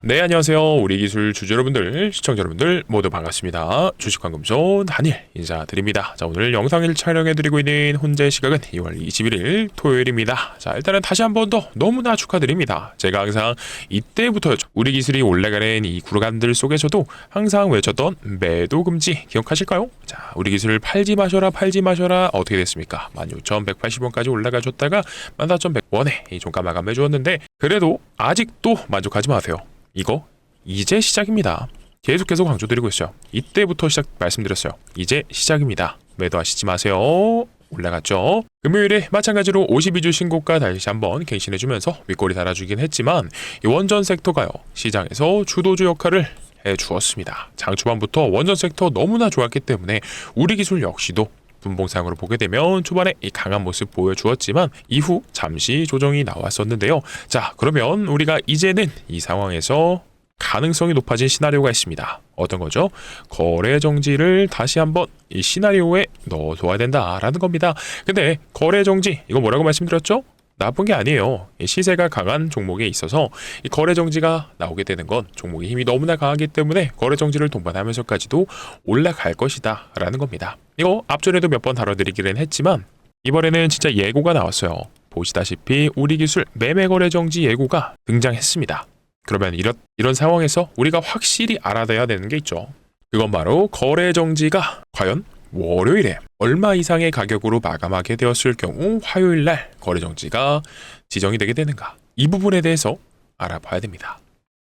네, 안녕하세요. 우리 기술 주주 여러분들, 시청자 여러분들 모두 반갑습니다. 주식환금소 한일 인사드립니다. 자, 오늘 영상을 촬영해드리고 있는 현재 시각은 2월 21일 토요일입니다. 자, 일단은 다시 한 번 더 너무나 축하드립니다. 제가 항상 이때부터였죠. 우리 기술이 올라가는 이 구간들 속에서도 항상 외쳤던 매도 금지 기억하실까요? 자, 우리 기술 팔지 마셔라 어떻게 됐습니까? 16,180원까지 올라가줬다가 14,100원에 이 종가 마감해 주었는데 그래도 아직도 만족하지 마세요. 이거 이제 시작입니다. 계속해서 강조드리고 있어요. 이때부터 말씀드렸어요. 이제 시작입니다. 매도하시지 마세요. 올라갔죠. 금요일에 마찬가지로 52주 신고가 다시 한번 갱신해주면서 윗꼬리 달아주긴 했지만 이 원전 섹터가요, 시장에서 주도주 역할을 해주었습니다. 장 초반부터 원전 섹터 너무나 좋았기 때문에 우리 기술 역시도 분봉상으로 보게 되면 초반에 이 강한 모습 보여주었지만 이후 잠시 조정이 나왔었는데요. 자, 그러면 우리가 이제는 이 상황에서 가능성이 높아진 시나리오가 있습니다. 어떤 거죠? 거래 정지를 다시 한번 이 시나리오에 넣어둬야 된다라는 겁니다. 근데 거래 정지, 이거 뭐라고 말씀드렸죠? 나쁜 게 아니에요. 시세가 강한 종목에 있어서 이 거래 정지가 나오게 되는 건 종목의 힘이 너무나 강하기 때문에 거래 정지를 동반하면서까지도 올라갈 것이다 라는 겁니다. 이거 앞전에도 몇 번 다뤄드리기는 했지만 이번에는 진짜 예고가 나왔어요. 보시다시피 우리 기술 매매 거래 정지 예고가 등장했습니다. 그러면 이런 상황에서 우리가 확실히 알아둬야 되는 게 있죠. 그건 바로 거래 정지가 과연 월요일에 얼마 이상의 가격으로 마감하게 되었을 경우 화요일날 거래정지가 지정이 되게 되는가, 이 부분에 대해서 알아봐야 됩니다.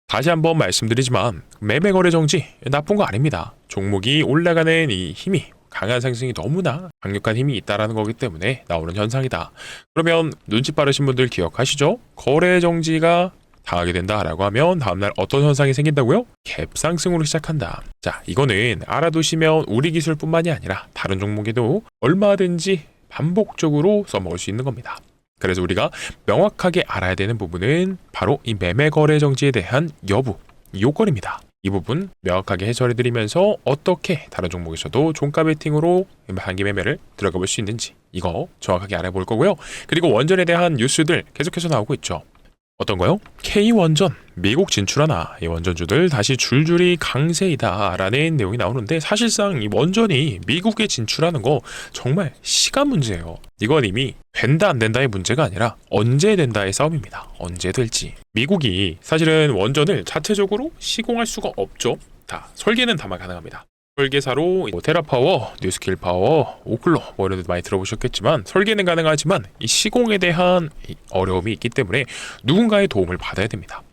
다시 한번 말씀드리지만 매매 거래정지 나쁜 거 아닙니다. 종목이 올라가는 이 힘이, 강한 상승이 너무나 강력한 힘이 있다는 거기 때문에 나오는 현상이다. 그러면 눈치 빠르신 분들 기억하시죠? 거래정지가 당하게 된다라고 하면 다음날 어떤 현상이 생긴다고요? 갭상승으로 시작한다. 자, 이거는 알아두시면 우리 기술뿐만이 아니라 다른 종목에도 얼마든지 반복적으로 써먹을 수 있는 겁니다. 그래서 우리가 명확하게 알아야 되는 부분은 바로 이 매매 거래 정지에 대한 여부, 요건입니다. 이 부분 명확하게 해설해드리면서 어떻게 다른 종목에서도 종가 베팅으로 단기 매매를 들어가 볼 수 있는지 이거 정확하게 알아볼 거고요. 그리고 원전에 대한 뉴스들 계속해서 나오고 있죠. 어떤 거요? K원전 미국 진출하나, 이 원전주들 다시 줄줄이 강세이다 라는 내용이 나오는데 사실상 이 원전이 미국에 진출하는 거 정말 시간 문제예요. 이건 이미 된다 안 된다의 문제가 아니라 언제 된다의 싸움입니다. 언제 될지. 미국이 사실은 원전을 자체적으로 시공할 수가 없죠. 다 설계는 다만 가능합니다. 설계사로 테라파워, 뉴스킬파워, 오클로 이런 데도 많이 들어보셨겠지만 설계는 가능하지만 이 시공에 대한 어려움이 있기 때문에 누군가의 도움을 받아야 됩니다.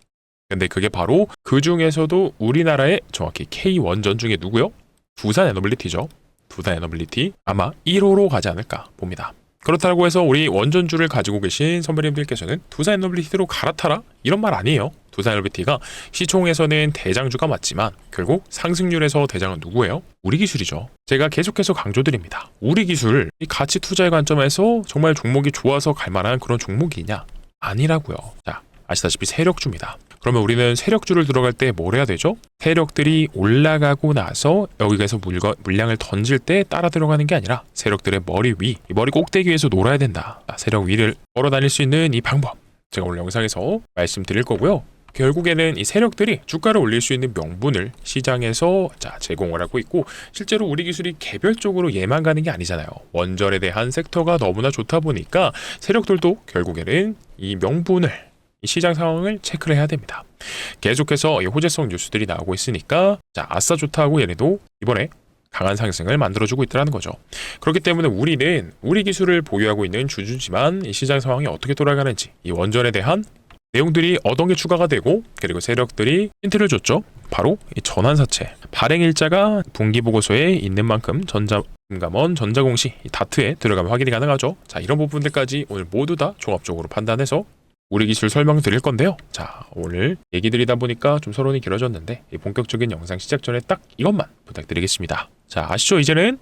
근데 그게 바로 그 중에서도 우리나라의 정확히 K원전 중에 누구요? 두산에너빌리티죠. 두산에너빌리티 아마 1호로 가지 않을까 봅니다. 그렇다고 해서 우리 원전주를 가지고 계신 선배님들께서는 두산에너빌리티로 갈아타라? 이런 말 아니에요. 두산에너빌리티가 시총에서는 대장주가 맞지만 결국 상승률에서 대장은 누구예요? 우리 기술이죠. 제가 계속해서 강조드립니다. 우리 기술, 이 가치 투자의 관점에서 정말 종목이 좋아서 갈 만한 그런 종목이냐? 아니라고요. 자, 아시다시피 세력주입니다. 그러면 우리는 세력주를 들어갈 때 뭘 해야 되죠? 세력들이 올라가고 나서 여기에서 물량을 던질 때 따라 들어가는 게 아니라 세력들의 머리 위, 이 머리 꼭대기 위에서 놀아야 된다. 세력 위를 걸어 다닐 수 있는 이 방법 제가 오늘 영상에서 말씀드릴 거고요. 결국에는 이 세력들이 주가를 올릴 수 있는 명분을 시장에서 제공을 하고 있고, 실제로 우리 기술이 개별적으로 얘만 가는 게 아니잖아요. 원전에 대한 섹터가 너무나 좋다 보니까 세력들도 결국에는 이 명분을, 이 시장 상황을 체크를 해야 됩니다. 계속해서 이 호재성 뉴스들이 나오고 있으니까 아싸 좋다고 얘네도 이번에 강한 상승을 만들어주고 있다는 거죠. 그렇기 때문에 우리는 우리 기술을 보유하고 있는 주주지만 이 시장 상황이 어떻게 돌아가는지, 이 원전에 대한 내용들이 어떤 게 추가가 되고, 그리고 세력들이 힌트를 줬죠. 바로 이 전환사채 발행일자가 분기보고서에 있는 만큼 금감원 전자공시 다트에 들어가면 확인이 가능하죠. 자, 이런 부분들까지 오늘 모두 다 종합적으로 판단해서 우리 기술 설명드릴 건데요. 자, 오늘 얘기 드리다 보니까 좀 서론이 길어졌는데 본격적인 영상 시작 전에 딱 이것만 부탁드리겠습니다. 자, 아시죠? 이제는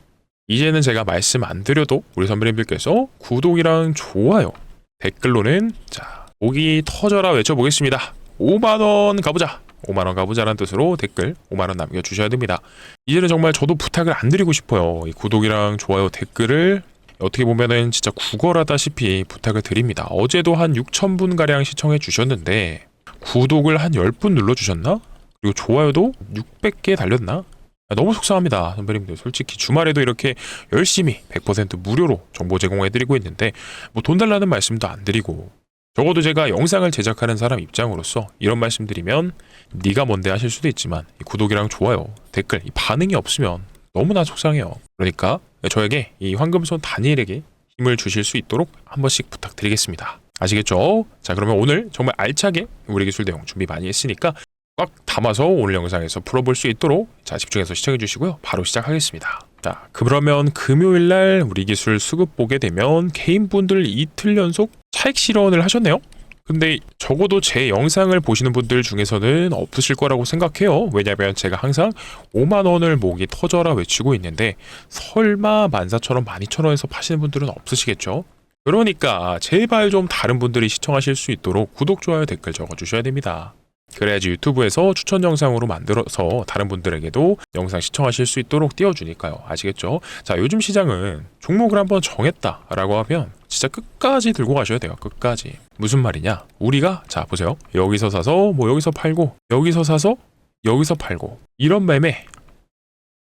제가 말씀 안 드려도 우리 선배님들께서 구독이랑 좋아요, 댓글로는 목이 터져라 외쳐보겠습니다. 5만원 가보자! 5만원 가보자라는 뜻으로 댓글 5만원 남겨주셔야 됩니다. 이제는 정말 저도 부탁을 안 드리고 싶어요. 이 구독이랑 좋아요, 댓글을 어떻게 보면은 진짜 구걸하다시피 부탁을 드립니다. 어제도 한 6,000분 가량 시청해 주셨는데 구독을 한 10분 눌러주셨나? 그리고 좋아요도 600개 달렸나? 너무 속상합니다, 선배님들. 솔직히 주말에도 이렇게 열심히 100% 무료로 정보 제공해드리고 있는데 뭐 돈 달라는 말씀도 안 드리고, 적어도 제가 영상을 제작하는 사람 입장으로서 이런 말씀 드리면 네가 뭔데 하실 수도 있지만 이 구독이랑 좋아요, 댓글, 이 반응이 없으면 너무나 속상해요. 그러니까 저에게, 이 황금손 다니엘에게 힘을 주실 수 있도록 한 번씩 부탁드리겠습니다. 아시겠죠? 자, 그러면 오늘 정말 알차게 우리 기술 내용 준비 많이 했으니까 꽉 담아서 오늘 영상에서 풀어볼 수 있도록 자, 집중해서 시청해 주시고요. 바로 시작하겠습니다. 자, 그러면 금요일날 우리 기술 수급 보게 되면 개인분들 이틀 연속 차익 실현을 하셨네요. 근데 적어도 제 영상을 보시는 분들 중에서는 없으실 거라고 생각해요. 왜냐면 제가 항상 5만원을 목이 터져라 외치고 있는데 설마 14,000원, 12,000원에서 파시는 분들은 없으시겠죠? 그러니까 제발 좀 다른 분들이 시청하실 수 있도록 구독, 좋아요, 댓글 적어주셔야 됩니다. 그래야지 유튜브에서 추천 영상으로 만들어서 다른 분들에게도 영상 시청하실 수 있도록 띄워주니까요. 아시겠죠? 자, 요즘 시장은 종목을 한번 정했다라고 하면 진짜 끝까지 들고 가셔야 돼요. 끝까지. 무슨 말이냐? 우리가 자 보세요. 여기서 사서 뭐 여기서 팔고, 여기서 사서 여기서 팔고, 이런 매매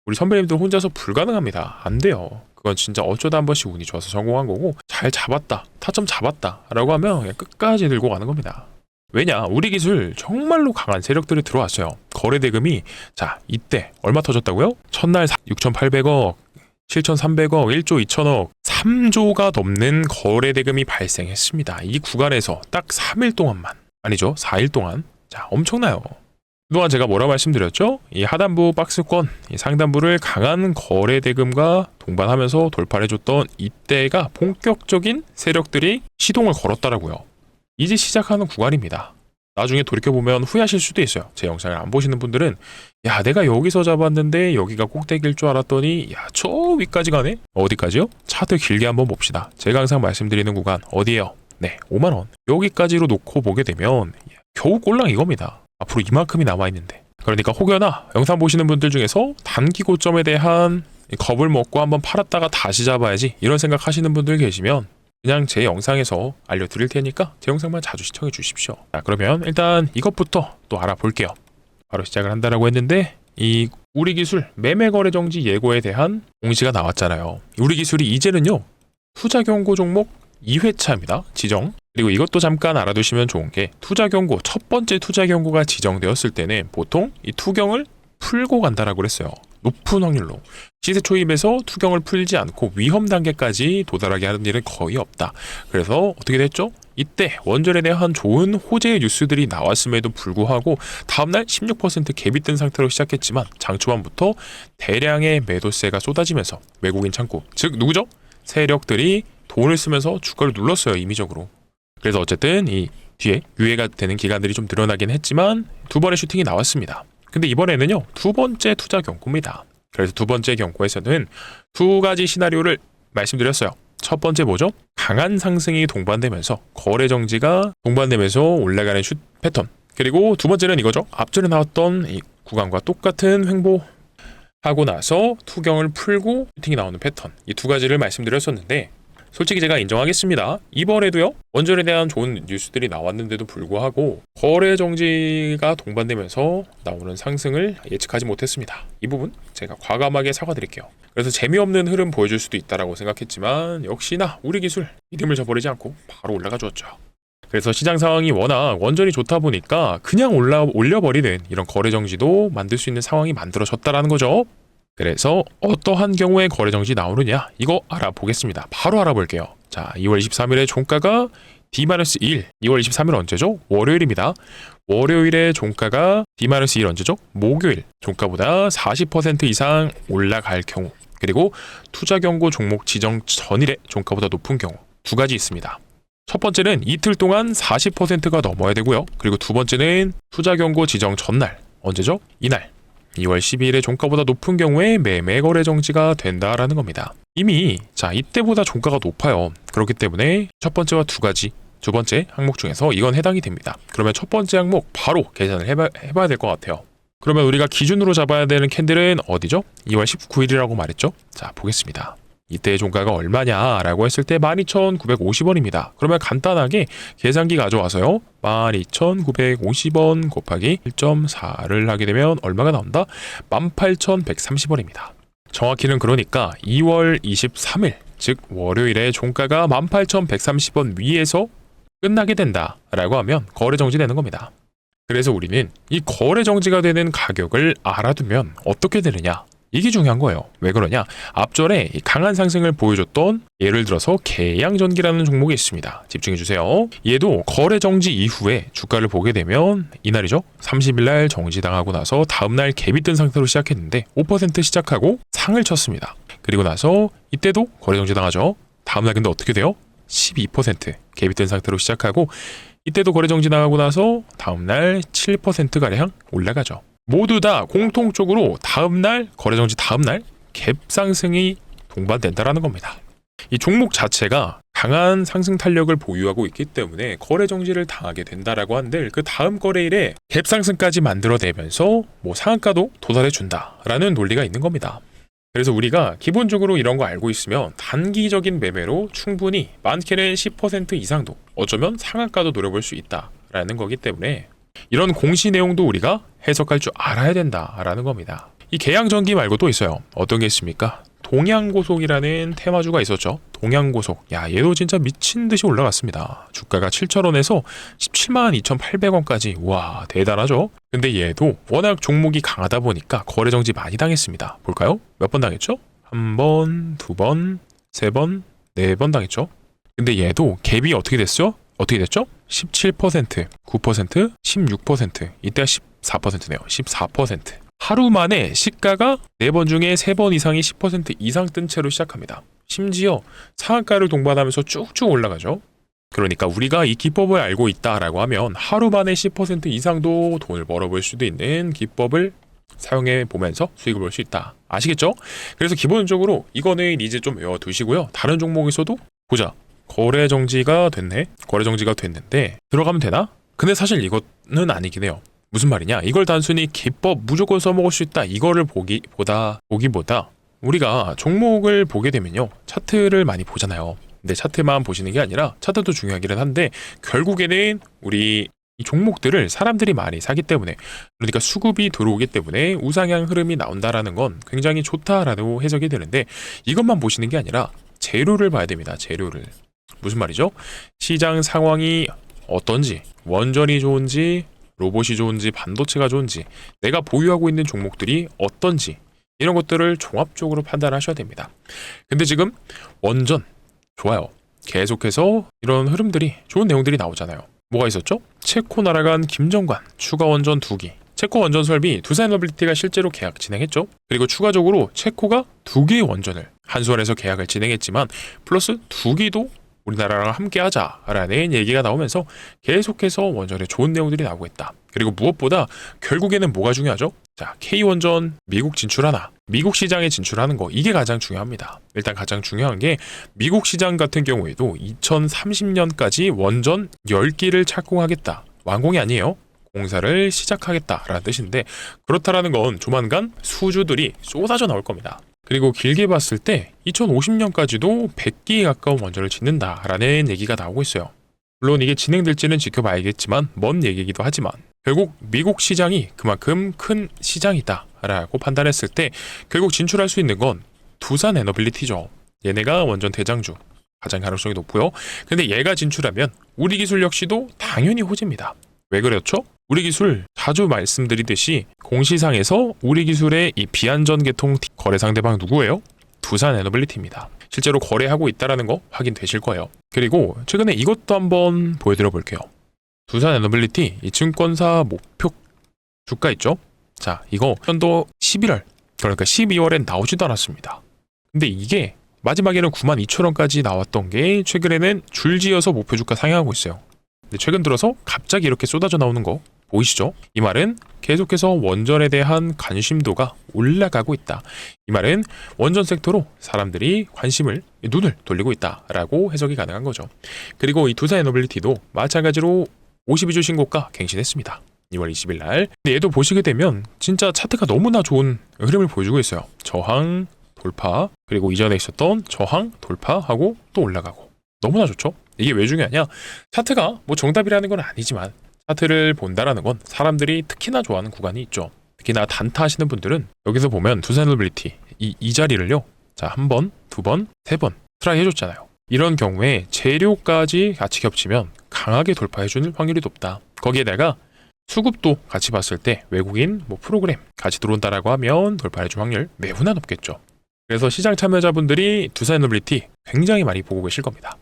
우리 선배님들 혼자서 불가능합니다. 안 돼요. 그건 진짜 어쩌다 한 번씩 운이 좋아서 성공한 거고, 잘 잡았다, 타점 잡았다 라고 하면 그냥 끝까지 들고 가는 겁니다. 왜냐? 우리 기술 정말로 강한 세력들이 들어왔어요. 거래 대금이 자 이때 얼마 터졌다고요? 첫날 6,800억, 7,300억, 1조 2천억, 3조가 넘는 거래 대금이 발생했습니다. 이 구간에서 딱 3일 동안만, 아니죠, 4일 동안. 자, 엄청나요. 그동안 제가 뭐라 말씀드렸죠? 이 하단부 박스권, 이 상단부를 강한 거래 대금과 동반하면서 돌파를 해줬던 이때가 본격적인 세력들이 시동을 걸었다라고요. 이제 시작하는 구간입니다. 나중에 돌이켜보면 후회하실 수도 있어요. 제 영상을 안 보시는 분들은 야, 내가 여기서 잡았는데 여기가 꼭대기일 줄 알았더니 야, 저 위까지 가네? 어디까지요? 차트 길게 한번 봅시다. 제가 항상 말씀드리는 구간 어디예요? 네, 5만원. 여기까지로 놓고 보게 되면 겨우 꼴랑 이겁니다. 앞으로 이만큼이 남아있는데. 그러니까 혹여나 영상 보시는 분들 중에서 단기 고점에 대한 겁을 먹고 한번 팔았다가 다시 잡아야지 이런 생각 하시는 분들 계시면 그냥 제 영상에서 알려드릴 테니까 제 영상만 자주 시청해 주십시오. 자, 그러면 일단 이것부터 또 알아볼게요. 바로 시작을 한다라고 했는데 이 우리 기술 매매 거래 정지 예고에 대한 공시가 나왔잖아요. 우리 기술이 이제는요 투자 경고 종목 2회차입니다. 지정. 그리고 이것도 잠깐 알아두시면 좋은 게 투자 경고, 첫 번째 투자 경고가 지정되었을 때는 보통 이 투경을 풀고 간다라고 그랬어요. 높은 확률로 시세 초입에서 투경을 풀지 않고 위험 단계까지 도달하게 하는 일은 거의 없다. 그래서 어떻게 됐죠? 이때 원전에 대한 좋은 호재의 뉴스들이 나왔음에도 불구하고 다음날 16% 갭이 뜬 상태로 시작했지만 장 초반부터 대량의 매도세가 쏟아지면서 외국인 창구, 즉 누구죠? 세력들이 돈을 쓰면서 주가를 눌렀어요. 임의적으로. 그래서 어쨌든 이 뒤에 유예가 되는 기간들이 좀 늘어나긴 했지만 두 번의 슈팅이 나왔습니다. 근데 이번에는요 두 번째 투자 경고입니다. 그래서 두 번째 경고에서는 두 가지 시나리오를 말씀드렸어요. 첫 번째 뭐죠? 강한 상승이 동반되면서 거래 정지가 동반되면서 올라가는 슛 패턴. 그리고 두 번째는 이거죠. 앞전에 나왔던 이 구간과 똑같은 횡보하고 나서 투경을 풀고 슈팅이 나오는 패턴. 이 두 가지를 말씀드렸었는데 솔직히 제가 인정하겠습니다. 이번에도요 원전에 대한 좋은 뉴스들이 나왔는데도 불구하고 거래 정지가 동반되면서 나오는 상승을 예측하지 못했습니다. 이 부분 제가 과감하게 사과드릴게요. 그래서 재미없는 흐름 보여줄 수도 있다라고 생각했지만 역시나 우리 기술 믿음을 저버리지 않고 바로 올라가 주었죠. 그래서 시장 상황이 워낙 원전이 좋다 보니까 그냥 올려버리는 이런 거래 정지도 만들 수 있는 상황이 만들어졌다라는 거죠. 그래서 어떠한 경우에 거래 정지 나오느냐 이거 알아보겠습니다. 바로 알아볼게요. 자, 2월 23일에 종가가 D-1, 2월 23일 언제죠? 월요일입니다. 월요일에 종가가 D-1 언제죠? 목요일 종가보다 40% 이상 올라갈 경우, 그리고 투자 경고 종목 지정 전일에 종가보다 높은 경우 두 가지 있습니다. 첫 번째는 이틀 동안 40%가 넘어야 되고요. 그리고 두 번째는 투자 경고 지정 전날 언제죠? 이날 2월 12일에 종가보다 높은 경우에 매매 거래 정지가 된다라는 겁니다. 이미 자 이때보다 종가가 높아요. 그렇기 때문에 첫 번째와 두 번째 항목 중에서 이건 해당이 됩니다. 그러면 첫 번째 항목 바로 계산을 해봐야 될 것 같아요. 그러면 우리가 기준으로 잡아야 되는 캔들은 어디죠? 2월 19일이라고 말했죠? 자, 보겠습니다. 이때의 종가가 얼마냐라고 했을 때 12,950원입니다. 그러면 간단하게 계산기 가져와서요. 12,950원 곱하기 1.4를 하게 되면 얼마가 나온다? 18,130원입니다. 정확히는 그러니까 2월 23일, 즉 월요일에 종가가 18,130원 위에서 끝나게 된다라고 하면 거래 정지되는 겁니다. 그래서 우리는 이 거래 정지가 되는 가격을 알아두면 어떻게 되느냐? 이게 중요한 거예요. 왜 그러냐? 앞전에 강한 상승을 보여줬던 예를 들어서 계양전기라는 종목이 있습니다. 집중해주세요. 얘도 거래 정지 이후에 주가를 보게 되면 이날이죠. 30일날 정지당하고 나서 다음날 갭이 뜬 상태로 시작했는데 5% 시작하고 상을 쳤습니다. 그리고 나서 이때도 거래 정지당하죠. 다음날 근데 어떻게 돼요? 12% 갭이 뜬 상태로 시작하고 이때도 거래 정지당하고 나서 다음날 7%가량 올라가죠. 모두 다 공통적으로 다음날 거래정지 다음날 갭 상승이 동반된다라는 겁니다. 이 종목 자체가 강한 상승 탄력을 보유하고 있기 때문에 거래 정지를 당하게 된다라고 한들 그 다음 거래일에 갭 상승까지 만들어내면서 상한가도 도달해 준다라는 논리가 있는 겁니다. 그래서 우리가 기본적으로 이런 거 알고 있으면 단기적인 매매로 충분히 많게는 10% 이상도 어쩌면 상한가도 노려볼 수 있다라는 거기 때문에 이런 공시 내용도 우리가 해석할 줄 알아야 된다라는 겁니다. 이 계양전기 말고 또 있어요. 어떤 게 있습니까? 동양고속이라는 테마주가 있었죠. 동양고속. 얘도 진짜 미친 듯이 올라갔습니다. 주가가 7,000원에서 172,800원까지. 와, 대단하죠? 근데 얘도 워낙 종목이 강하다 보니까 거래 정지 많이 당했습니다. 볼까요? 몇 번 당했죠? 1번, 2번, 3번, 4번 당했죠? 근데 얘도 갭이 어떻게 됐죠? 17%, 9%, 16%, 이때가 14%네요. 14%. 하루 만에 시가가 4번 중에 3번 이상이 10% 이상 뜬 채로 시작합니다. 심지어 상한가를 동반하면서 쭉쭉 올라가죠. 그러니까 우리가 이 기법을 알고 있다라고 하면 하루 만에 10% 이상도 돈을 벌어볼 수도 있는 기법을 사용해 보면서 수익을 볼 수 있다. 아시겠죠? 그래서 기본적으로 이거는 이제 좀 외워두시고요. 다른 종목에서도 보자. 거래 정지가 됐네. 거래 정지가 됐는데 들어가면 되나? 근데 사실 이거는 아니긴 해요. 무슨 말이냐? 이걸 단순히 기법 무조건 써먹을 수 있다. 이거를 보기보다 우리가 종목을 보게 되면요. 차트를 많이 보잖아요. 근데 차트만 보시는 게 아니라 차트도 중요하기는 한데 결국에는 우리 이 종목들을 사람들이 많이 사기 때문에 그러니까 수급이 들어오기 때문에 우상향 흐름이 나온다라는 건 굉장히 좋다라고 해석이 되는데 이것만 보시는 게 아니라 재료를 봐야 됩니다. 재료를. 무슨 말이죠? 시장 상황이 어떤지, 원전이 좋은지, 로봇이 좋은지, 반도체가 좋은지, 내가 보유하고 있는 종목들이 어떤지 이런 것들을 종합적으로 판단하셔야 됩니다. 근데 지금 원전 좋아요. 계속해서 이런 흐름들이 좋은 내용들이 나오잖아요. 뭐가 있었죠? 체코 날아간 김정관 추가 원전 2기. 체코 원전 설비 두산에너빌리티가 실제로 계약 진행했죠. 그리고 추가적으로 체코가 2개의 원전을 한수원에서 계약을 진행했지만 플러스 2기도 우리나라랑 함께 하자라는 얘기가 나오면서 계속해서 원전에 좋은 내용들이 나오고 있다. 그리고 무엇보다 결국에는 뭐가 중요하죠? 자, K원전 미국 진출하나, 미국 시장에 진출하는 거, 이게 가장 중요합니다. 일단 가장 중요한 게 미국 시장 같은 경우에도 2030년까지 원전 10기를 착공하겠다. 완공이 아니에요. 공사를 시작하겠다라는 뜻인데 그렇다라는 건 조만간 수주들이 쏟아져 나올 겁니다. 그리고 길게 봤을 때 2050년까지도 100기에 가까운 원전을 짓는다라는 얘기가 나오고 있어요. 물론 이게 진행될지는 지켜봐야겠지만 먼 얘기이기도 하지만 결국 미국 시장이 그만큼 큰 시장이다라고 판단했을 때 결국 진출할 수 있는 건 두산에너빌리티죠. 얘네가 원전 대장주 가장 가능성이 높고요. 근데 얘가 진출하면 우리 기술 역시도 당연히 호재입니다. 왜 그렇죠? 우리 기술 자주 말씀드리듯이 공시상에서 우리 기술의 이 비안전 계통 거래 상대방 누구예요? 두산에너빌리티입니다. 실제로 거래하고 있다는 거 확인되실 거예요. 그리고 최근에 이것도 한번 보여드려 볼게요. 두산에너빌리티 이 증권사 목표 주가 있죠? 자, 이거 연도 11월 그러니까 12월엔 나오지도 않았습니다. 근데 이게 마지막에는 92,000원까지 나왔던 게 최근에는 줄지어서 목표 주가 상향하고 있어요. 근데 최근 들어서 갑자기 이렇게 쏟아져 나오는 거 보이시죠? 이 말은 계속해서 원전에 대한 관심도가 올라가고 있다. 이 말은 원전 섹터로 사람들이 눈을 돌리고 있다라고 해석이 가능한 거죠. 그리고 이 두산에너빌리티도 마찬가지로 52주 신고가 갱신했습니다. 2월 20일 날. 근데 얘도 보시게 되면 진짜 차트가 너무나 좋은 흐름을 보여주고 있어요. 저항, 돌파, 그리고 이전에 있었던 저항 돌파하고 또 올라가고. 너무나 좋죠? 이게 왜 중요하냐? 차트가 뭐 정답이라는 건 아니지만 차트를 본다라는 건 사람들이 특히나 좋아하는 구간이 있죠. 특히나 단타 하시는 분들은 여기서 보면 두사노빌리티 이 자리를요. 자, 한 번, 두 번, 세 번 트라이 해줬잖아요. 이런 경우에 재료까지 같이 겹치면 강하게 돌파해주는 확률이 높다. 거기에다가 수급도 같이 봤을 때 외국인 프로그램 같이 들어온다라고 하면 돌파해줄 확률 매우나 높겠죠. 그래서 시장 참여자분들이 두사노빌리티 굉장히 많이 보고 계실 겁니다.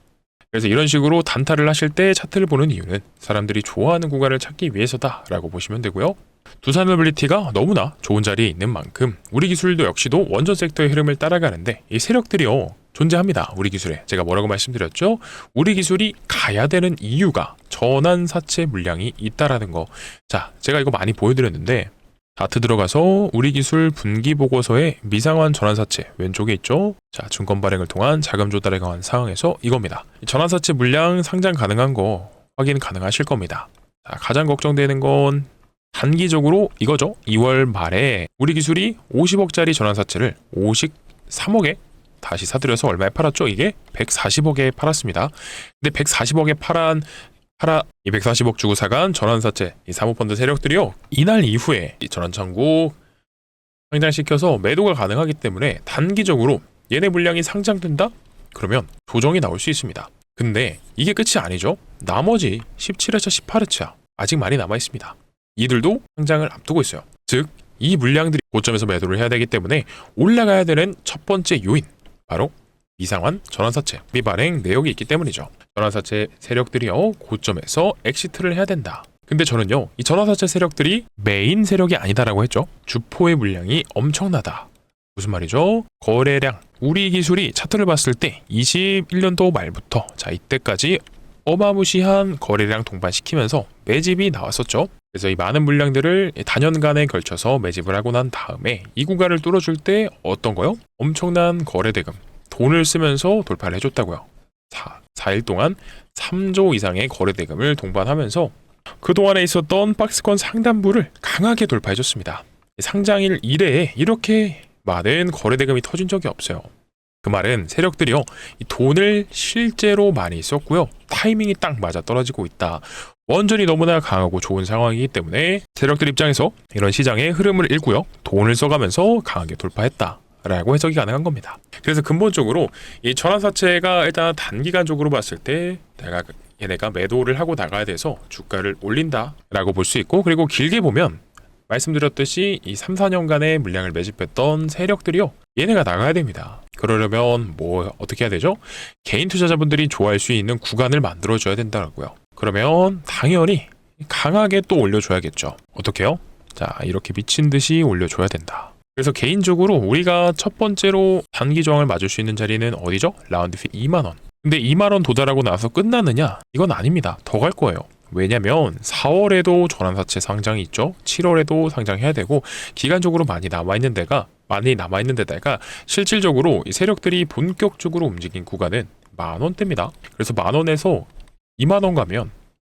그래서 이런 식으로 단타를 하실 때 차트를 보는 이유는 사람들이 좋아하는 구간을 찾기 위해서다라고 보시면 되고요. 두사노빌리티가 너무나 좋은 자리에 있는 만큼 우리 기술도 역시도 원전 섹터의 흐름을 따라가는데 이 세력들이요 존재합니다. 우리 기술에 제가 뭐라고 말씀드렸죠? 우리 기술이 가야 되는 이유가 전환사채 물량이 있다라는 거. 자, 제가 이거 많이 보여드렸는데 차트 들어가서 우리 기술 분기 보고서에 미상환 전환사채 왼쪽에 있죠. 자, 증권 발행을 통한 자금 조달에 관한 사항에서 이겁니다. 전환사채 물량 상장 가능한 거 확인 가능하실 겁니다. 자, 가장 걱정되는 건 단기적으로 이거죠. 2월 말에 우리 기술이 50억짜리 전환사채를 53억에 다시 사들여서 얼마에 팔았죠? 이게 140억에 팔았습니다. 근데 140억에 이 140억 주고 사간 전환사채 이 사모펀드 세력들이요 이날 이후에 이 전환창구 상장시켜서 매도가 가능하기 때문에 단기적으로 얘네 물량이 상장된다? 그러면 조정이 나올 수 있습니다. 근데 이게 끝이 아니죠. 나머지 17회차 18회차 아직 많이 남아있습니다. 이들도 상장을 앞두고 있어요. 즉 이 물량들이 고점에서 매도를 해야 되기 때문에 올라가야 되는 첫 번째 요인 바로 미상환 전환사채 미발행 내역이 있기 때문이죠. 전환사채 세력들이요 고점에서 엑시트를 해야 된다. 근데 저는요 이 전환사채 세력들이 메인 세력이 아니다라고 했죠. 주포의 물량이 엄청나다. 무슨 말이죠? 거래량 우리 기술이 차트를 봤을 때 21년도 말부터 자 이때까지 어마무시한 거래량 동반시키면서 매집이 나왔었죠. 그래서 이 많은 물량들을 단연간에 걸쳐서 매집을 하고 난 다음에 이 구간을 뚫어줄 때 어떤 거요? 엄청난 거래 대금 돈을 쓰면서 돌파를 해줬다고요. 4일 동안 3조 이상의 거래 대금을 동반하면서 그동안에 있었던 박스권 상단부를 강하게 돌파해줬습니다. 상장일 이래에 이렇게 많은 거래 대금이 터진 적이 없어요. 그 말은 세력들이요 이 돈을 실제로 많이 썼고요 타이밍이 딱 맞아 떨어지고 있다. 원전이 너무나 강하고 좋은 상황이기 때문에 세력들 입장에서 이런 시장의 흐름을 읽고요 돈을 써가면서 강하게 돌파했다 라고 해석이 가능한 겁니다. 그래서 근본적으로 이 전환사채가 일단 단기간적으로 봤을 때 얘네가 매도를 하고 나가야 돼서 주가를 올린다 라고 볼 수 있고, 그리고 길게 보면 말씀드렸듯이 이 3, 4년간의 물량을 매집했던 세력들이요 얘네가 나가야 됩니다. 그러려면 뭐 어떻게 해야 되죠? 개인 투자자분들이 좋아할 수 있는 구간을 만들어줘야 된다고요. 그러면 당연히 강하게 또 올려줘야겠죠. 어떻게요? 자, 이렇게 미친 듯이 올려줘야 된다. 그래서 개인적으로 우리가 첫 번째로 단기 저항을 맞을 수 있는 자리는 어디죠? 라운드 피 2만원. 근데 2만원 도달하고 나서 끝나느냐? 이건 아닙니다. 더 갈 거예요. 왜냐면 4월에도 전환사채 상장이 있죠. 7월에도 상장해야 되고 기간적으로 많이 남아있는 데다가 실질적으로 이 세력들이 본격적으로 움직인 구간은 10,000원대입니다. 그래서 10,000원에서 20,000원 가면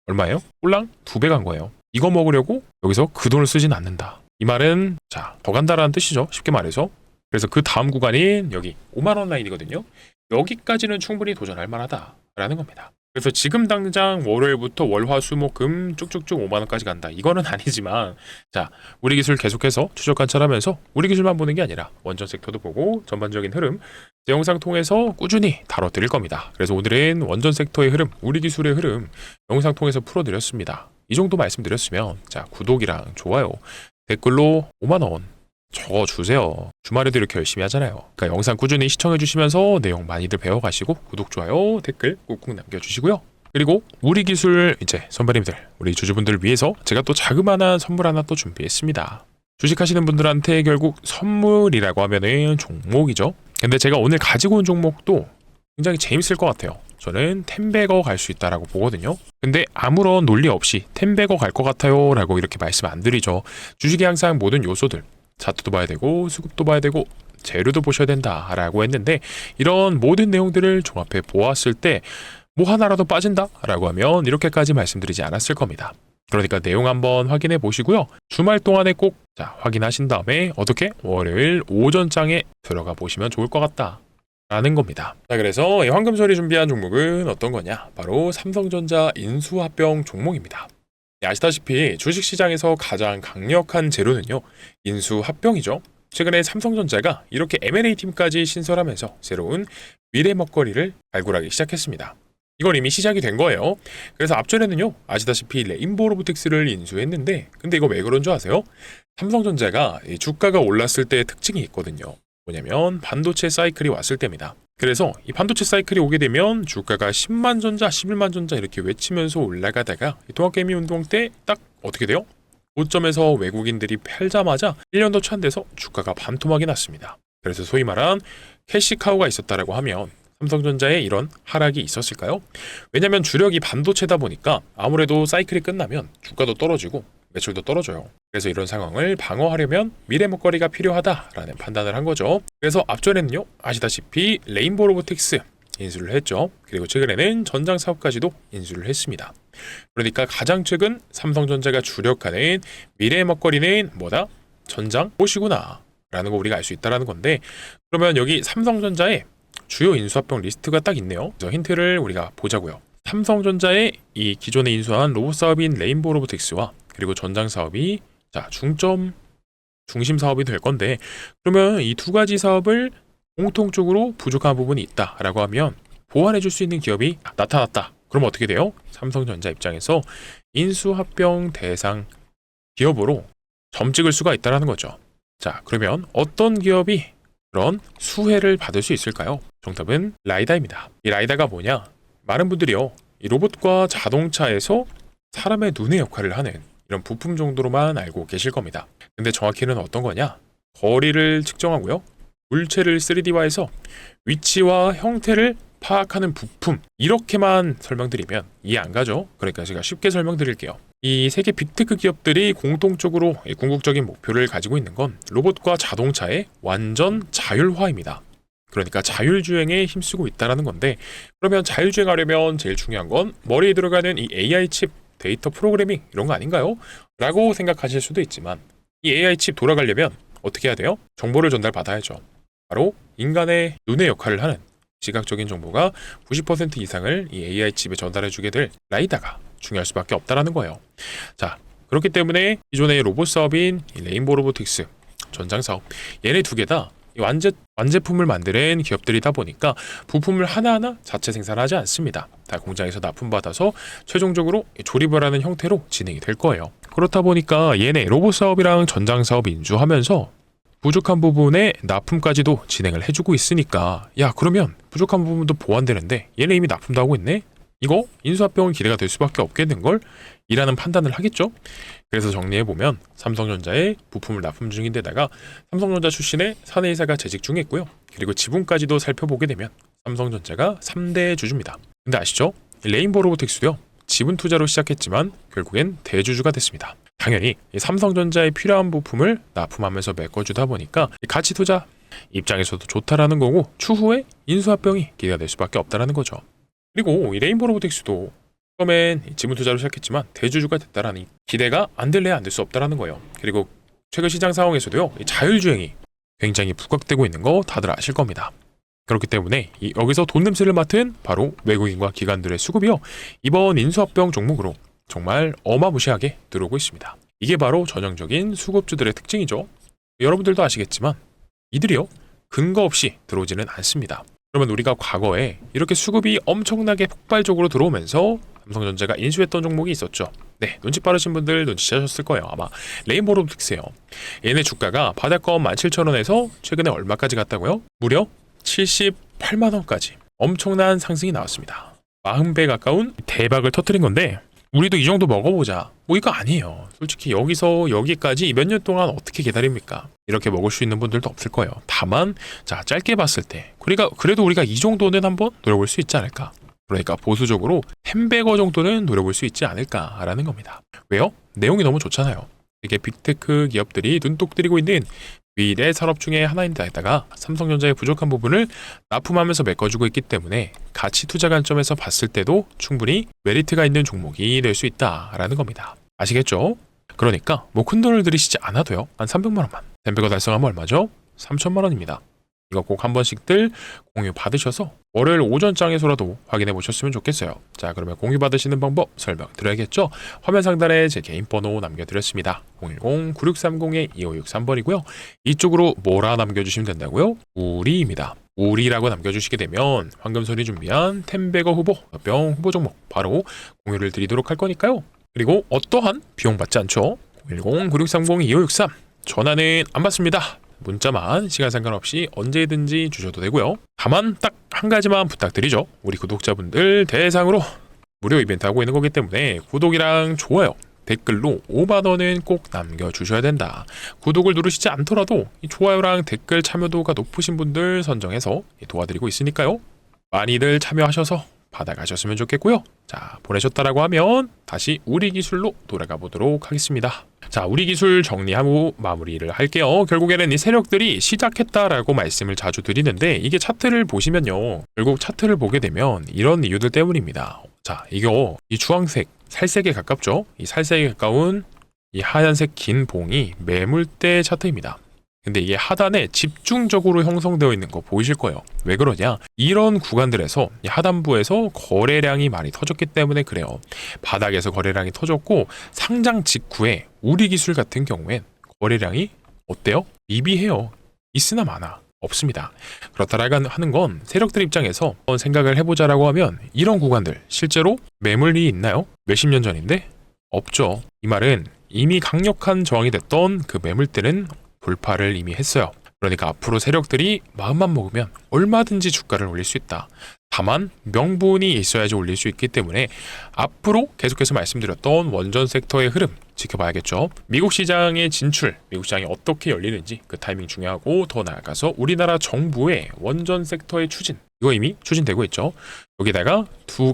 얼마예요? 꼴랑 2배 간 거예요. 이거 먹으려고 여기서 그 돈을 쓰진 않는다. 이 말은 자, 더 간다라는 뜻이죠. 쉽게 말해서. 그래서 그 다음 구간인 여기 50,000원 라인이거든요. 여기까지는 충분히 도전할 만하다라는 겁니다. 그래서 지금 당장 월요일부터 월화수목금 쭉쭉쭉 5만원까지 간다. 이거는 아니지만 자, 우리 기술 계속해서 추적 관찰하면서 우리 기술만 보는 게 아니라 원전 섹터도 보고 전반적인 흐름 제 영상 통해서 꾸준히 다뤄드릴 겁니다. 그래서 오늘은 원전 섹터의 흐름, 우리 기술의 흐름 영상 통해서 풀어드렸습니다. 이 정도 말씀드렸으면 자, 구독이랑 좋아요, 댓글로 5만원 적어주세요. 주말에도 이렇게 열심히 하잖아요. 그러니까 영상 꾸준히 시청해주시면서 내용 많이들 배워가시고 구독, 좋아요, 댓글 꾹꾹 남겨주시고요. 그리고 우리 기술 이제 선배님들, 우리 주주분들을 위해서 제가 또 자그마한 선물 하나 또 준비했습니다. 주식하시는 분들한테 결국 선물이라고 하면은 종목이죠. 근데 제가 오늘 가지고 온 종목도 굉장히 재밌을 것 같아요. 저는 10배거 갈 수 있다라고 보거든요. 근데 아무런 논리 없이 10배거 갈 것 같아요 라고 이렇게 말씀 안 드리죠. 주식의 항상 모든 요소들 차트도 봐야 되고 수급도 봐야 되고 재료도 보셔야 된다라고 했는데 이런 모든 내용들을 종합해 보았을 때 뭐 하나라도 빠진다 라고 하면 이렇게까지 말씀드리지 않았을 겁니다. 그러니까 내용 한번 확인해 보시고요. 주말 동안에 꼭 확인하신 다음에 어떻게 월요일 오전장에 들어가 보시면 좋을 것 같다 라는 겁니다. 자, 그래서 이 황금소리 준비한 종목은 어떤 거냐? 바로 삼성전자 인수합병 종목입니다. 아시다시피 주식시장에서 가장 강력한 재료는요, 인수합병이죠. 최근에 삼성전자가 이렇게 M&A 팀까지 신설하면서 새로운 미래 먹거리를 발굴하기 시작했습니다. 이건 이미 시작이 된 거예요. 그래서 앞전에는요, 아시다시피 레인보우 로보틱스를 인수했는데, 근데 이거 왜 그런 줄 아세요? 삼성전자가 이 주가가 올랐을 때의 특징이 있거든요. 뭐냐면 반도체 사이클이 왔을 때입니다. 그래서 이 반도체 사이클이 오게 되면 주가가 10만 전자, 11만 전자 이렇게 외치면서 올라가다가 통합개미 운동 때 딱 어떻게 돼요? 고점에서 외국인들이 팔자마자 1년도 채 안 돼서 주가가 반토막이 났습니다. 그래서 소위 말한 캐시카우가 있었다라고 하면 삼성전자에 이런 하락이 있었을까요? 왜냐하면 주력이 반도체다 보니까 아무래도 사이클이 끝나면 주가도 떨어지고 매출도 떨어져요. 그래서 이런 상황을 방어하려면 미래 먹거리가 필요하다라는 판단을 한 거죠. 그래서 앞전에는요, 아시다시피 레인보우 로보틱스 인수를 했죠. 그리고 최근에는 전장 사업까지도 인수를 했습니다. 그러니까 가장 최근 삼성전자가 주력하는 미래 먹거리는 뭐다? 전장 옷이구나 라는 거 우리가 알 수 있다는 건데, 그러면 여기 삼성전자의 주요 인수합병 리스트가 딱 있네요. 그래서 힌트를 우리가 보자고요. 삼성전자의 이 기존에 인수한 로봇 사업인 레인보우 로보틱스와 그리고 전장 사업이 중심 사업이 될 건데, 그러면 이 두 가지 사업을 공통적으로 부족한 부분이 있다라고 하면 보완해 줄 수 있는 기업이 나타났다. 그럼 어떻게 돼요? 삼성전자 입장에서 인수합병 대상 기업으로 점 찍을 수가 있다는 거죠. 자, 그러면 어떤 기업이 그런 수혜를 받을 수 있을까요? 정답은 라이다입니다. 이 라이다가 뭐냐? 많은 분들이요, 이 로봇과 자동차에서 사람의 눈의 역할을 하는 이런 부품 정도로만 알고 계실 겁니다. 근데 정확히는 어떤 거냐? 거리를 측정하고요, 물체를 3D화해서 위치와 형태를 파악하는 부품, 이렇게만 설명드리면 이해 안 가죠? 그러니까 제가 쉽게 설명드릴게요. 이 세계 빅테크 기업들이 공통적으로 궁극적인 목표를 가지고 있는 건 로봇과 자동차의 완전 자율화입니다. 그러니까 자율주행에 힘쓰고 있다는 건데, 그러면 자율주행하려면 제일 중요한 건 머리에 들어가는 이 AI 칩, 데이터 프로그래밍 이런 거 아닌가요? 라고 생각하실 수도 있지만, 이 AI 칩 돌아가려면 어떻게 해야 돼요? 정보를 전달받아야죠. 바로 인간의 눈의 역할을 하는 시각적인 정보가 90% 이상을 이 AI 칩에 전달해주게 될 라이다가 중요할 수밖에 없다라는 거예요. 자, 그렇기 때문에 기존의 로봇 사업인 이 레인보우 로보틱스, 전장 사업, 얘네 두 개 다 완제품을 만드는 기업들이다 보니까 부품을 하나하나 자체 생산하지 않습니다. 다 공장에서 납품받아서 최종적으로 조립을 하는 형태로 진행이 될 거예요. 그렇다 보니까 얘네 로봇 사업이랑 전장 사업 인수하면서 부족한 부분에 납품까지도 진행을 해주고 있으니까, 야, 그러면 부족한 부분도 보완되는데 얘네 이미 납품도 하고 있네? 이거 인수합병은 기대가 될 수밖에 없겠는걸? 이라는 판단을 하겠죠? 그래서 정리해보면 삼성전자에 부품을 납품 중인데다가 삼성전자 출신의 사내이사가 재직 중에 있고요. 그리고 지분까지도 살펴보게 되면 삼성전자가 3대 주주입니다. 근데 아시죠? 레인보우 로보틱스도요, 지분 투자로 시작했지만 결국엔 대주주가 됐습니다. 당연히 이 삼성전자에 필요한 부품을 납품하면서 메꿔주다 보니까 가치 투자 입장에서도 좋다라는 거고, 추후에 인수합병이 기대가 될 수밖에 없다라는 거죠. 그리고 이 레인보우 로보틱스도 처음엔 지분 투자로 시작했지만 대주주가 됐다라니 기대가 안 될래야 안 될 수 없다라는 거예요. 그리고 최근 시장 상황에서도요, 이 자율주행이 굉장히 부각되고 있는 거 다들 아실 겁니다. 그렇기 때문에 여기서 돈 냄새를 맡은 바로 외국인과 기관들의 수급이요, 이번 인수합병 종목으로 정말 어마무시하게 들어오고 있습니다. 이게 바로 전형적인 수급주들의 특징이죠. 여러분들도 아시겠지만 이들이요, 근거 없이 들어오지는 않습니다. 그러면 우리가 과거에 이렇게 수급이 엄청나게 폭발적으로 들어오면서 삼성전자가 인수했던 종목이 있었죠. 네, 눈치 빠르신 분들 눈치채셨을 거예요. 아마 레인보우 로보틱스예요. 얘네 주가가 바닥권 17,000원에서 최근에 얼마까지 갔다고요? 무려 78만 원까지 엄청난 상승이 나왔습니다. 40배 가까운 대박을 터뜨린 건데, 우리도 이 정도 먹어보자, 뭐 이거 아니에요. 솔직히 여기서 여기까지 몇 년 동안 어떻게 기다립니까? 이렇게 먹을 수 있는 분들도 없을 거예요. 다만 자, 짧게 봤을 때 그래도 우리가 이 정도는 한번 노려볼 수 있지 않을까. 그러니까 보수적으로 햄버거 정도는 노려볼 수 있지 않을까라는 겁니다. 왜요? 내용이 너무 좋잖아요. 이게 빅테크 기업들이 눈독 들이고 있는 미래 산업 중에 하나인데다가 삼성전자의 부족한 부분을 납품하면서 메꿔주고 있기 때문에 가치 투자 관점에서 봤을 때도 충분히 메리트가 있는 종목이 될 수 있다라는 겁니다. 아시겠죠? 그러니까 뭐 큰 돈을 들이시지 않아도요. 한 300만 원만. 댐베거 달성하면 얼마죠? 3천만 원입니다. 이거 꼭 한 번씩들 공유 받으셔서 월요일 오전장에서라도 확인해 보셨으면 좋겠어요. 자, 그러면 공유 받으시는 방법 설명드려야겠죠? 화면 상단에 제 개인 번호 남겨드렸습니다. 010-9630-2563번이고요. 이쪽으로 뭐라 남겨주시면 된다고요? 우리입니다. 우리라고 남겨주시게 되면 황금손이 준비한 템베거 후보, 뿅 후보 종목 바로 공유를 드리도록 할 거니까요. 그리고 어떠한 비용 받지 않죠? 010-9630-2563 전화는 안 받습니다. 문자만 시간 상관없이 언제든지 주셔도 되고요. 다만 딱 한 가지만 부탁드리죠. 우리 구독자분들 대상으로 무료 이벤트 하고 있는 거기 때문에 구독이랑 좋아요, 댓글로 5만 원은 꼭 남겨주셔야 된다. 구독을 누르시지 않더라도 이 좋아요랑 댓글 참여도가 높으신 분들 선정해서 도와드리고 있으니까요. 많이들 참여하셔서 받아가셨으면 좋겠고요. 자, 보내셨다라고 하면 다시 우리 기술로 돌아가 보도록 하겠습니다. 자, 우리 기술 정리하고 마무리를 할게요. 결국에는 이 세력들이 시작했다라고 말씀을 자주 드리는데 이게 차트를 보시면요. 결국 차트를 보게 되면 이런 이유들 때문입니다. 자, 이거 이 주황색 살색에 가깝죠? 이 살색에 가까운 이 하얀색 긴 봉이 매물대 차트입니다. 근데 이게 하단에 집중적으로 형성되어 있는 거 보이실 거예요. 왜 그러냐? 이런 구간들에서 이 하단부에서 거래량이 많이 터졌기 때문에 그래요. 바닥에서 거래량이 터졌고 상장 직후에 우리 기술 같은 경우엔 거래량이 어때요? 미비해요. 있으나 마나 없습니다. 그렇다라고 하는 건 세력들 입장에서 한번 생각을 해보자라고 하면 이런 구간들 실제로 매물이 있나요? 몇십 년 전인데? 없죠. 이 말은 이미 강력한 저항이 됐던 그 매물대는 돌파를 이미 했어요. 그러니까 앞으로 세력들이 마음만 먹으면 얼마든지 주가를 올릴 수 있다. 다만 명분이 있어야지 올릴 수 있기 때문에 앞으로 계속해서 말씀드렸던 원전 섹터의 흐름 지켜봐야겠죠. 미국 시장의 진출, 미국 시장이 어떻게 열리는지 그 타이밍 중요하고 더 나아가서 우리나라 정부의 원전 섹터의 추진 이거 이미 추진되고 있죠. 여기다가 두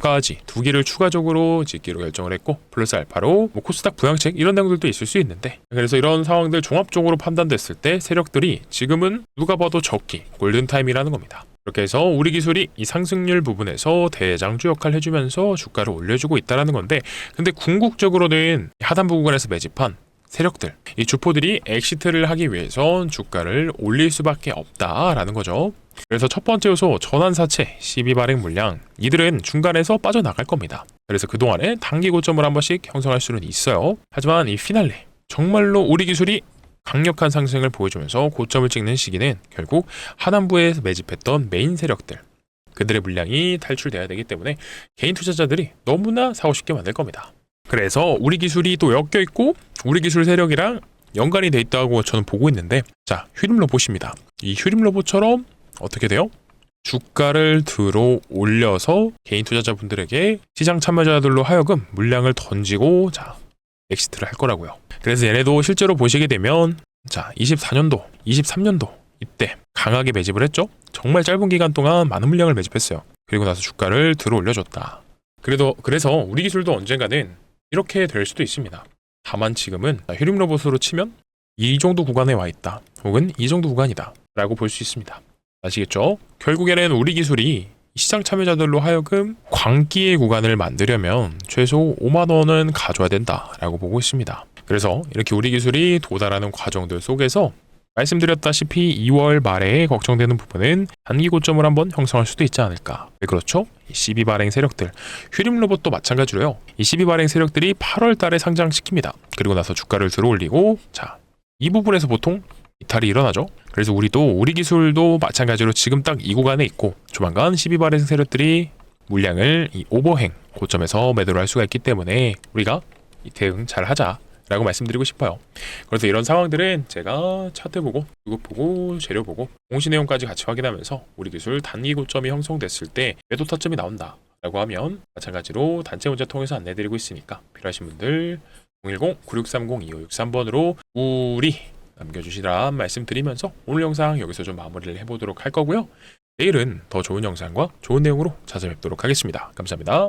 개를 추가적으로 짓기로 결정을 했고 플러스 알파로 뭐 코스닥 부양책 이런 내용들도 있을 수 있는데 그래서 이런 상황들 종합적으로 판단됐을 때 세력들이 지금은 누가 봐도 적기 골든타임이라는 겁니다. 이렇게 해서 우리 기술이 이 상승률 부분에서 대장주 역할을 해주면서 주가를 올려주고 있다는 건데 근데 궁극적으로는 하단부 구간에서 매집한 세력들, 이 주포들이 엑시트를 하기 위해선 주가를 올릴 수밖에 없다라는 거죠. 그래서 첫 번째 요소 전환사채, 시비 발행 물량 이들은 중간에서 빠져나갈 겁니다. 그래서 그동안에 단기 고점을 한 번씩 형성할 수는 있어요. 하지만 이 피날레 정말로 우리 기술이 강력한 상승을 보여주면서 고점을 찍는 시기는 결국 하단부에 매집했던 메인 세력들 그들의 물량이 탈출돼야 되기 때문에 개인 투자자들이 너무나 사고 싶게 만들 겁니다. 그래서 우리 기술이 또 엮여있고 우리 기술 세력이랑 연관이 돼 있다고 저는 보고 있는데 자, 휴림 로봇입니다. 이 휴림 로봇처럼 어떻게 돼요? 주가를 들어 올려서 개인 투자자분들에게 시장 참여자들로 하여금 물량을 던지고 자, 엑시트를 할 거라고요. 그래서 얘네도 실제로 보시게 되면 자, 24년도, 23년도 이때 강하게 매집을 했죠. 정말 짧은 기간 동안 많은 물량을 매집했어요. 그리고 나서 주가를 들어 올려줬다. 그래서 우리 기술도 언젠가는 이렇게 될 수도 있습니다. 다만 지금은 휴림 로봇으로 치면 이 정도 구간에 와 있다. 혹은 이 정도 구간이다. 라고 볼 수 있습니다. 아시겠죠? 결국에는 우리 기술이 시장 참여자들로 하여금 광기의 구간을 만들려면 최소 5만 원은 가져야 된다라고 보고 있습니다. 그래서 이렇게 우리 기술이 도달하는 과정들 속에서 말씀드렸다시피 2월 말에 걱정되는 부분은 단기 고점을 한번 형성할 수도 있지 않을까. 왜 그렇죠? 이 시비 발행 세력들, 휴림 로봇도 마찬가지로요. 이 시비 발행 세력들이 8월 달에 상장시킵니다. 그리고 나서 주가를 들어올리고 자, 이 부분에서 보통 이탈이 일어나죠. 그래서 우리 기술도 마찬가지로 지금 딱 이 구간에 있고 조만간 시비 발행 세력들이 물량을 이 오버행 고점에서 매도를 할 수가 있기 때문에 우리가 이 대응 잘 하자. 라고 말씀드리고 싶어요. 그래서 이런 상황들은 제가 차트 보고, 그것 보고, 재료 보고, 공시 내용까지 같이 확인하면서 우리 기술 단기 고점이 형성됐을 때 매도 타점이 나온다 라고 하면 마찬가지로 단체 문자 통해서 안내드리고 있으니까 필요하신 분들 010-9630-2563번으로 우리 남겨주시라 말씀드리면서 오늘 영상 여기서 좀 마무리를 해보도록 할 거고요. 내일은 더 좋은 영상과 좋은 내용으로 찾아뵙도록 하겠습니다. 감사합니다.